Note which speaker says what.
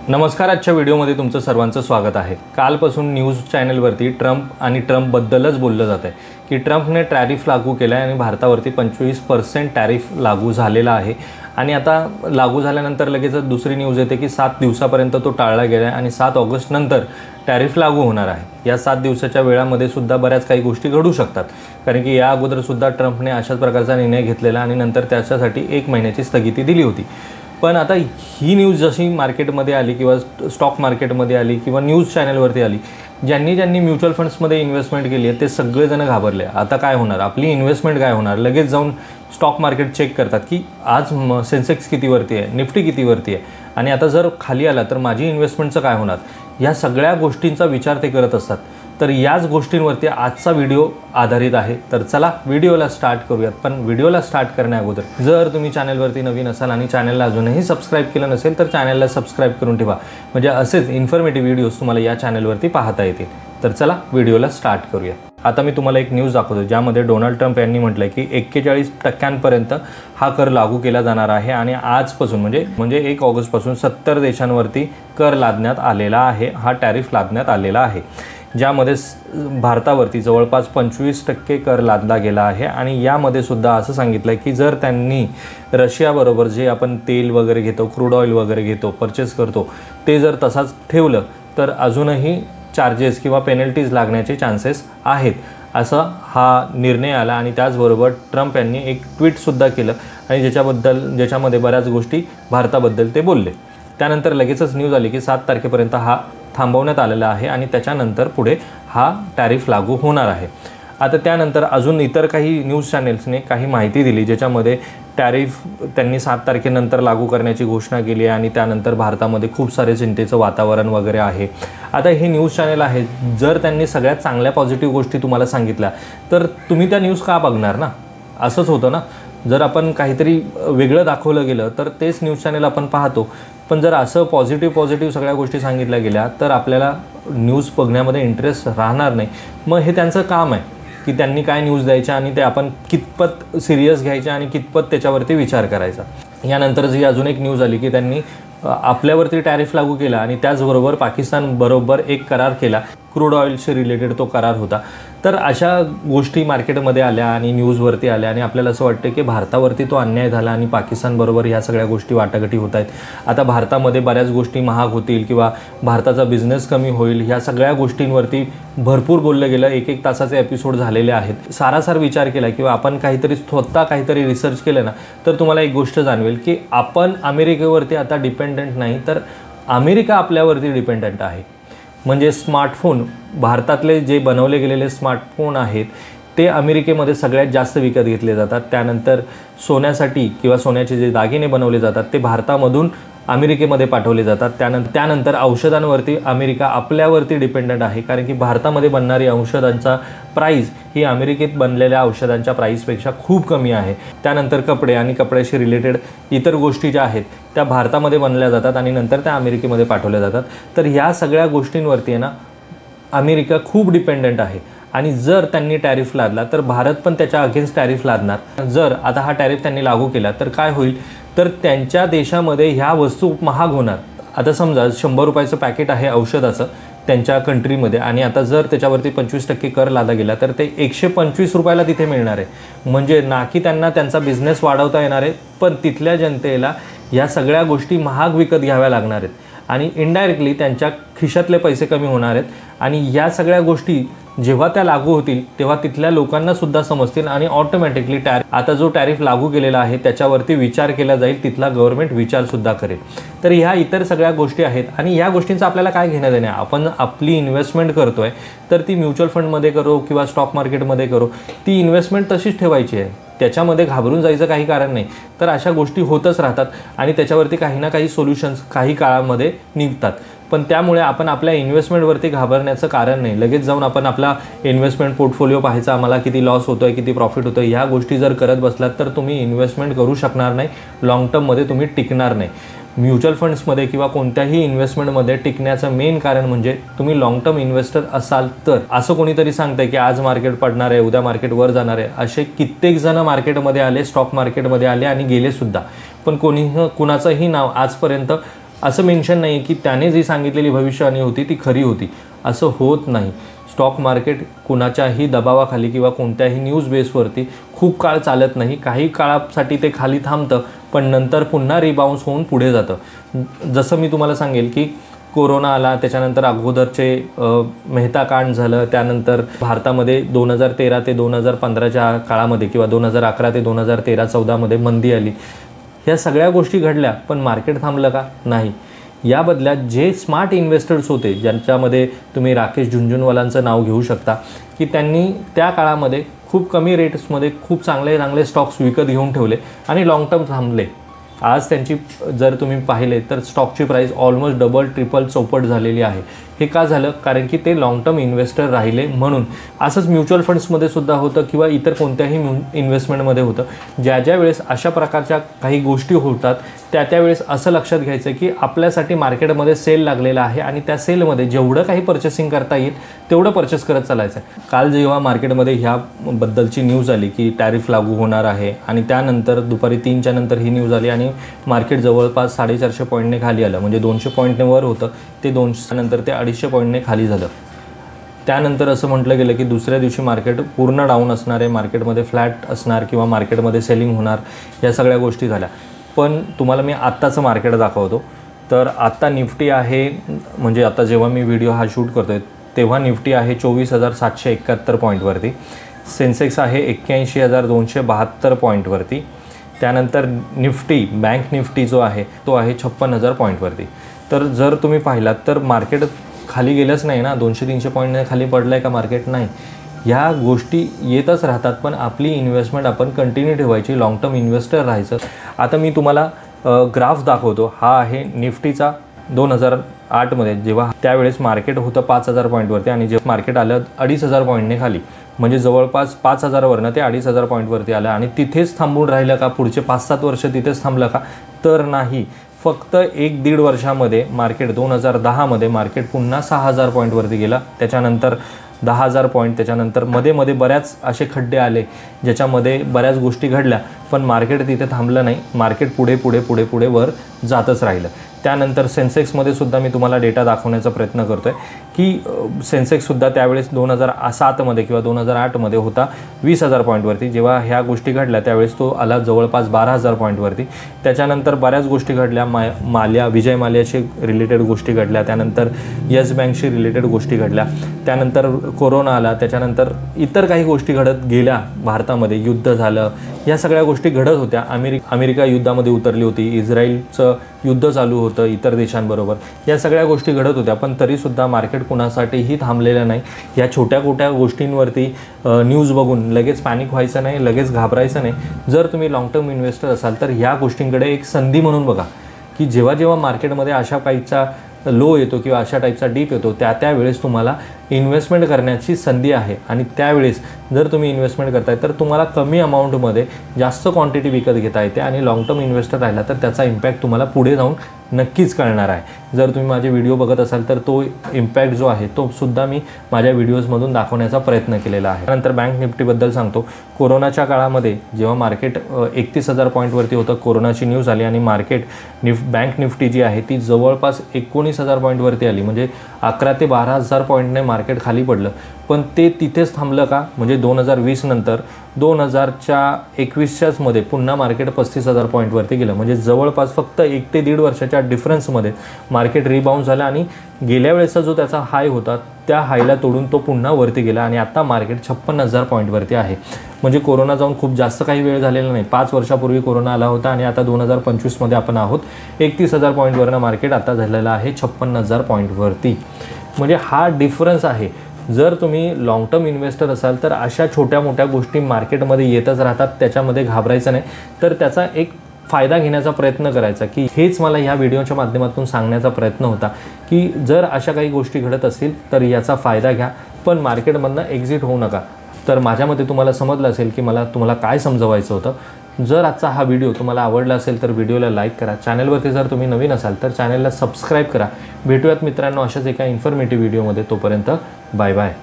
Speaker 1: नमस्कार. आजच्या व्हिडिओमध्ये तुमचं सर्वांचं स्वागत आहे. कालपासून न्यूज चॅनलवरती ट्रम्प आणि ट्रम्पबद्दलच बोललं जात आहे की ट्रम्पने टॅरिफ लागू केला आहे आणि भारतावरती 25% टॅरिफ लागू झालेला आहे. आणि आता लागू झाल्यानंतर लगेचच दुसरी न्यूज येते की 7 दिवसापर्यंत तो टाळला गेला आहे आणि 7 ऑगस्ट नंतर टॅरिफ लागू होणार आहे. या 7 दिवसाच्या वेळामध्ये सुद्धा बऱ्याच काही गोष्टी घडू शकतात, कारण की या अगोदर सुद्धा ट्रम्पने अशाच प्रकारचा निर्णय घेतलेला आणि नंतर त्याच्यासाठी 1 महिन्याची स्थगिती दिली होती. पण आता ही न्यूज जशी मार्केटमध्ये आली किंवा स्टॉक मार्केटमध्ये आली किंवा न्यूज चॅनलवरती आली, ज्यांनी म्युच्युअल फंड्समध्ये इन्व्हेस्टमेंट केली आहे ते सगळेजण घाबरले. आता काय होणार, आपली इन्व्हेस्टमेंट काय होणार. लगेच जाऊन स्टॉक मार्केट चेक करतात की आज सेन्सेक्स कितीवरती आहे, निफ्टी कितीवरती आहे आणि आता जर खाली आला तर माझी इन्व्हेस्टमेंटचं काय होणार. या सगळ्या गोष्टींचा विचार ते करत असतात. तर याच गोष्टींवरती आजचा व्हिडिओ आधारित आहे. तर चला व्हिडिओला स्टार्ट करूयात. पण व्हिडिओला स्टार्ट करण्याअगोदर जर तुम्ही चॅनलवरती नवीन असाल आणि चॅनलला अजूनही सबस्क्राईब केलं नसेल तर चॅनलला सबस्क्राईब करून ठेवा, म्हणजे असेच इन्फॉर्मेटिव्ह व्हिडिओज तुम्हाला या चॅनलवरती पाहता येतील. तर चला व्हिडिओला स्टार्ट करूया. आता मी तुम्हाला एक न्यूज दाखवतो ज्यामध्ये डोनाल्ड ट्रम्प यांनी म्हटलं की 41% हा कर लागू केला जाणार आहे आणि आजपासून म्हणजे 1 ऑगस्टपासून 70 देशांवरती कर लादण्यात आलेला आहे. हा टॅरिफ लादण्यात आलेला आहे, ज्यामध्ये भारतावरती जवळपास 25% कर लादला गेला आहे. आणि यामध्ये सुद्धा असं सांगितलं आहे की जर त्यांनी रशियाबरोबर जे आपण तेल वगैरे घेतो, क्रूड ऑइल वगैरे घेतो, परचेस करतो, ते जर तसाच ठेवलं तर अजूनही चार्जेस किंवा पेनल्टीज लागण्याचे चान्सेस आहेत, असा हा निर्णय आला. आणि त्याचबरोबर ट्रम्प यांनी एक ट्विटसुद्धा केलं आणि ज्याच्यामध्ये बऱ्याच गोष्टी भारताबद्दल ते बोलले. त्यानंतर लगेचच न्यूज आली की 7 तारखेपर्यंत हा थांबवण्यात आलेला आहे आणि त्याच्यानंतर पुढे हा टॅरिफ लागू होणार आहे. आता त्यानंतर अजून इतर काही न्यूज चॅनेल्सने काही माहिती दिली ज्याच्यामध्ये टॅरिफ त्यांनी 7 तारखेनंतर लागू करण्याची घोषणा केली आहे आणि त्यानंतर भारतामध्ये खूप सारे चिंतेचं वातावरण वगैरे आहे. आता हे न्यूज चॅनल आहे, जर त्यांनी सगळ्यात चांगल्या पॉझिटिव्ह गोष्टी तुम्हाला सांगितल्या तर तुम्ही त्या न्यूज का बघणार ना. असंच होतं ना, जर आपण काहीतरी वेगळं दाखवलं गेलं तर तेच न्यूज चॅनल आपण पाहतो. पण जर असं पॉझिटिव्ह सगळ्या गोष्टी सांगितल्या गेल्या तर आपल्याला न्यूज बघण्यामध्ये इंटरेस्ट राहणार नाही. मग हे त्यांचं काम आहे की त्यांनी काय न्यूज द्यायच्या आणि ते आपण कितपत सिरियस घ्यायच्या आणि कितपत त्याच्यावरती विचार करायचा. यानंतर जी अजून एक न्यूज आली की त्यांनी आपल्यावरती टॅरिफ लागू केला आणि त्याचबरोबर पाकिस्तानबरोबर एक करार केला, क्रूड ऑइलशी रिलेटेड तो करार होता. तर अशा गोष्टी मार्केटमध्ये आल्या आणि न्यूजवरती आल्या आणि आपल्याला असं वाटतं की भारतावरती तो अन्याय झाला आणि पाकिस्तानबरोबर ह्या सगळ्या गोष्टी वाटाघाटी होत आहेत. आता भारतामध्ये बऱ्याच गोष्टी महाग होतील किंवा भारताचा बिझनेस कमी होईल, ह्या सगळ्या गोष्टींवरती भरपूर बोललं गेलं. 1-1 तासाचे एपिसोड झालेले आहेत. सारासार विचार केला किंवा आपण स्वतः काहीतरी रिसर्च केलं ना तर तुम्हाला एक गोष्ट जाणवेल की आपण अमेरिकेवरती आता डिपेंडंट नाही, तर अमेरिका आपल्यावरती डिपेंडंट आहे. म्हणजे स्मार्टफोन, भारतातले जे बनवले गेलेले स्मार्टफोन आहेत ते अमेरिकेमध्ये सगळ्यात जास्त विकत घेतले जातात. त्यानंतर सोन्यासाठी किंवा सोन्याचे जे दागिने बनवले जातात ते भारतामधून अमेरिकेमध्ये पाठवले जातात. त्यानंतर औषधांवरती अमेरिका आपल्यावरती डिपेंडंट आहे, कारण की भारतामध्ये बनणारी औषधांचा प्राईस ही अमेरिकेत बनलेल्या औषधांच्या प्राईसपेक्षा खूप कमी आहे. त्यानंतर कपडे आणि कपड्याशी रिलेटेड इतर गोष्टी ज्या आहेत त्या भारतामध्ये बनल्या जातात आणि नंतर त्या अमेरिकेमध्ये पाठवल्या जातात. तर ह्या सगळ्या गोष्टींवरती आहे ना अमेरिका खूप डिपेंडंट आहे. आणि जर त्यांनी टॅरिफ लादला तर भारत पण त्याच्या अगेन्स्ट टॅरिफ लादणार. जर आता हा टॅरिफ त्यांनी लागू केला तर काय होईल, तर त्यांच्या देशामध्ये ह्या वस्तू महाग होणार. आता समजा 100 रुपयाचं पॅकेट आहे औषधाचं त्यांच्या कंट्रीमध्ये आणि आता जर त्याच्यावरती 25% कर लादला गेला तर ते 125 रुपयाला तिथे मिळणार आहे. म्हणजे ना की त्यांना त्यांचा बिझनेस वाढवता येणार आहे, पण तिथल्या जनतेला ह्या सगळ्या गोष्टी महाग विकत घ्याव्या लागणार आहेत आणि इनडायरेक्टली त्यांच्या खिशातले पैसे कमी होणार आहेत. आणि या सगळ्या गोष्टी जेव्हा त्या लागू होतील तेव्हा तिथल्या लोकांना सुद्धा समजतील आणि ऑटोमॅटिकली आता जो टॅरिफ लागू केलेला आहे त्याच्यावरती विचार केला जाईल, तिथला गव्हर्नमेंट विचारसुद्धा करेल. तर ह्या इतर सगळ्या गोष्टी आहेत आणि ह्या गोष्टींचं आपल्याला काय घेणं देणं आहे. आपण आपली इन्व्हेस्टमेंट करतो आहे तर ती म्युच्युअल फंडमध्ये करो किंवा स्टॉक मार्केटमध्ये करो, ती इन्व्हेस्टमेंट तशीच ठेवायची आहे. त्याच्यामध्ये घाबरून जायचं काही कारण नाही. तर अशा गोष्टी होतच राहतात आणि त्याच्यावरती काही ना काही सोल्युशन्स काही काळामध्ये निघतात. पण त्यामुळे आपण आपल्या इन्व्हेस्टमेंटवरती घाबरण्याचं कारण नाही. लगेच जाऊन आपण आपला इन्व्हेस्टमेंट पोर्टफोलिओ पाहायचा, आम्हाला किती लॉस होतो आहे, किती प्रॉफिट होतं आहे, ह्या गोष्टी जर करत बसलात तर तुम्ही इन्व्हेस्टमेंट करू शकणार नाही. लाँग टर्ममध्ये तुम्ही टिकणार नाही. म्युच्युअल फंड्समध्ये किंवा कोणत्याही इन्व्हेस्टमेंटमध्ये टिकण्याचं मेन कारण म्हणजे तुम्ही लाँग टर्म इन्व्हेस्टर असाल तर. असं कोणीतरी सांगतंय की आज मार्केट पडणार आहे, उद्या मार्केट वर जाणार आहे, असे कित्येक जण मार्केटमध्ये आले, स्टॉक मार्केटमध्ये आले आणि गेले सुद्धा. पण कुणाचंही नाव आजपर्यंत असं मेन्शन नाही आहे की त्याने जी सांगितलेली भविष्यवाणी होती ती खरी होती, असं होत नाही. स्टॉक मार्केट कुणाच्याही दबावाखाली किंवा कोणत्याही न्यूज बेसवरती खूप काळ चालत नाही. काही काळासाठी ते खाली थांबतं, पण नंतर पुन्हा रिबाउन्स होऊन पुढे जातं. जसं मी तुम्हाला सांगेल की कोरोना आला, त्याच्यानंतर अगोदरचे मेहता कांड झालं, त्यानंतर भारतामध्ये 2013 ते 2015च्या काळामध्ये किंवा 2011 ते 2013-14मध्ये मंदी आली. ह्या सगळ्या गोष्टी घडल्या, पण मार्केट थांबलं का? नाही. या बदल्यात जे स्मार्ट इन्व्हेस्टर्स होते, ज्यांच्यामध्ये तुम्ही राकेश झुनझुनवालांचं नाव घेऊ शकता, की त्यांनी त्या काळामध्ये खूप कमी रेट्समध्ये खूप चांगले स्टॉक्स विकत घेऊन ठेवले आणि लाँग टर्म थांबले. आज त्यांची जर तुम्ही पाहिले तर स्टॉकची प्राईस ऑलमोस्ट डबल ट्रिपल चौपट झालेली आहे. हे का झालं? कारण की ते लाँग टर्म इन्व्हेस्टर राहिले म्हणून. असंच म्युच्युअल फंड्समध्ये सुद्धा होतं किंवा इतर कोणत्याही इन्व्हेस्टमेंटमध्ये होतं. ज्या वेळेस अशा प्रकारच्या काही गोष्टी होतात त्यावेळेस असं लक्षात घ्यायचं की आपल्यासाठी मार्केटमध्ये सेल लागलेला आहे आणि त्या सेलमध्ये जेवढं काही पर्चेसिंग करता येईल तेवढं पर्चेस करत चालायचं आहे. काल जेव्हा मार्केटमध्ये ह्याबद्दलची न्यूज आली की टॅरिफ लागू होणार आहे आणि त्यानंतर दुपारी 3च्या नंतर ही न्यूज आली आणि मार्केट जवळपास 450 पॉईंटने खाली आलं. म्हणजे 200 पॉईंटने वर होतं, ते 200 नंतर ते 250 पॉईंटने खाली झालं. त्यानंतर असं म्हटलं गेलं की दुसऱ्या दिवशी मार्केट पूर्ण डाऊन असणार आहे, मार्केटमध्ये फ्लॅट असणार किंवा मार्केटमध्ये सेलिंग होणार, या सगळ्या गोष्टी झाल्या. पण तुम्हाला मी आत्ताचं मार्केट दाखवतो. तर आत्ता निफ्टी आहे, म्हणजे आता जेव्हा मी व्हिडिओ हा शूट करतो आहे तेव्हा निफ्टी आहे 24,771 पॉईंटवरती. सेन्सेक्स आहे 81,272 पॉईंटवरती. त्यानंतर निफ्टी, बँक निफ्टी जो आहे तो आहे 56,000 पॉईंटवरती. तर जर तुम्ही पाहिलात तर मार्केट खाली गेलंच नाही ना, 200-300 पॉईंटने खाली पडलं आहे का मार्केट? नाही. ह्या गोष्टी येतच राहतात, पण आपली इन्व्हेस्टमेंट आपण कंटिन्यू ठेवायची, लाँग टर्म इन्व्हेस्टर राहायचं. आता मी तुम्हाला ग्राफ दाखवतो. हा आहे निफ्टीचा 2008मध्ये, जेव्हा त्यावेळेस मार्केट होतं 5,000 पॉईंटवरती आणि जेव्हा मार्केट आलं 2,500 पॉईंटने खाली, म्हणजे जवळपास 5,000वरनं ते 2,500 पॉईंटवरती आलं आणि तिथेच थांबून राहिलं का? पुढचे 5-7 वर्ष तिथेच थांबलं का? तर नाही. फक्त 1-1.5 वर्षामध्ये मार्केट 2010मध्ये मार्केट पुन्हा 6,000 पॉईंटवरती गेला. त्याच्यानंतर 10,000 पॉईंट, त्याच्यानंतर मध्ये बऱ्याच असे खड्डे आले ज्याच्यामध्ये बऱ्याच गोष्टी घडल्या, पण मार्केट तिथे थांबलं नाही. मार्केट पुढे वर जातच राहिलं. त्यानंतर सेन्सेक्समध्ये सुद्धा मी तुम्हाला डेटा दाखवण्याचा प्रयत्न करतो आहे की सेन्सेक्ससुद्धा त्यावेळेस 2007मध्ये किंवा 2008मध्ये होता 20,000 पॉईंटवरती. जेव्हा ह्या गोष्टी घडल्या त्यावेळेस तो आला जवळपास 12,000 पॉईंटवरती. त्याच्यानंतर बऱ्याच गोष्टी घडल्या, विजय माल्याशी रिलेटेड गोष्टी घडल्या, त्यानंतर येस बँकशी रिलेटेड गोष्टी घडल्या, त्यानंतर कोरोना आला, त्याच्यानंतर इतर काही गोष्टी घडत गेल्या. भारतामध्ये युद्ध झालं, या सगळ्या गोष्टी घडत होत्या. अमेरिका युद्धामध्ये उतरली होती, इस्रायलचं युद्ध चालू होतं इतर देशांबरोबर, या सगळ्या गोष्टी घडत होत्या. पण तरीसुद्धा मार्केट कुणासाठीही थांबलेलं नाही. या छोट्या गोष्टींवरती न्यूज बघून लगेच पॅनिक व्हायचं नाही, लगेच घाबरायचं नाही. जर तुम्ही लाँग टर्म इन्व्हेस्टर असाल तर ह्या गोष्टींकडे एक संधी म्हणून बघा की जेव्हा मार्केटमध्ये अशा काहीचा लो येतो किंवा अशा टाईपचा डीप येतो त्यावेळेस तुम्हाला इन्व्हेस्टमेंट करण्याची संधी आहे. आणि त्यावेळेस जर तुम्ही इन्व्हेस्टमेंट करताय तर तुम्हाला कमी अमाऊंटमध्ये जास्त क्वांटिटी विकत घेता येते आणि लाँग टर्म इन्व्हेस्टर राहिला तर त्याचा इम्पॅक्ट तुम्हाला पुढे जाऊन नक्कीच कळणार आहे. जर तुम्ही माझे व्हिडिओ बघत असाल तर तो इम्पॅक्ट जो आहे तो सुद्धा मी माझ्या व्हिडिओजमधून दाखवण्याचा प्रयत्न केलेला आहे. त्यानंतर बँक निफ्टीबद्दल सांगतो. कोरोनाच्या काळामध्ये जेव्हा मार्केट 31,000 पॉईंटवरती होतं, कोरोनाची न्यूज आली आणि मार्केट बँक निफ्टी जी आहे ती जवळपास 19,000 पॉईंटवरती आली. म्हणजे 11,000 ते 12,000 पॉईंटने मार्केट खाली पडलं. पण ते तिथेच थांबलं का? म्हणजे 2020 नंतर 2021च्याच मध्ये पुन्हा मार्केट 35,000 पॉईंटवरती गेलं. म्हणजे जवळपास फक्त 1 ते 1.5 वर्षाच्या डिफरन्समध्ये मार्केट रिबाउंड झालं आणि गेल्या वेळेचा जो त्याचा हाय होता त्या हायला तोडून तो पुन्हा वरती गेला आणि आता मार्केट 56,000 पॉईंटवरती आहे. म्हणजे कोरोना जाऊन खूप जास्त काही वेळ झालेला नाही. 5 वर्षापूर्वी कोरोना आला होता आणि आता 2025मध्ये आपण आहोत. 31,000 पॉईंटवरनं मार्केट आता झालेलं आहे 56,000 पॉईंटवरती. म्हणजे हा डिफरन्स आहे. जर तुम्ही लाँग टर्म इन्व्हेस्टर असाल तर अशा छोट्या मोठ्या गोष्टी मार्केटमध्ये येतच राहतात, त्याच्यामध्ये घाबरायचं नाही. तर त्याचा एक फायदा घेण्याचा प्रयत्न करायचा की हेच मला ह्या व्हिडिओच्या माध्यमातून सांगण्याचा प्रयत्न होता की जर अशा काही गोष्टी घडत असतील तर याचा फायदा घ्या, पण मार्केटमधनं एक्झिट होऊ नका. तर माझ्यामध्ये तुम्हाला समजलं असेल की मला तुम्हाला काय समजवायचं होतं. जर आजचा हा व्हिडिओ तुम्हाला आवडला असेल तर व्हिडिओला लाईक करा. चॅनलवरती जर तुम्ही नवीन असाल तर चॅनलला सबस्क्राईब करा. भेटूयात मित्रांनो अशाच एका इन्फॉर्मेटिव्ह व्हिडिओमध्ये. तोपर्यंत बाय बाय.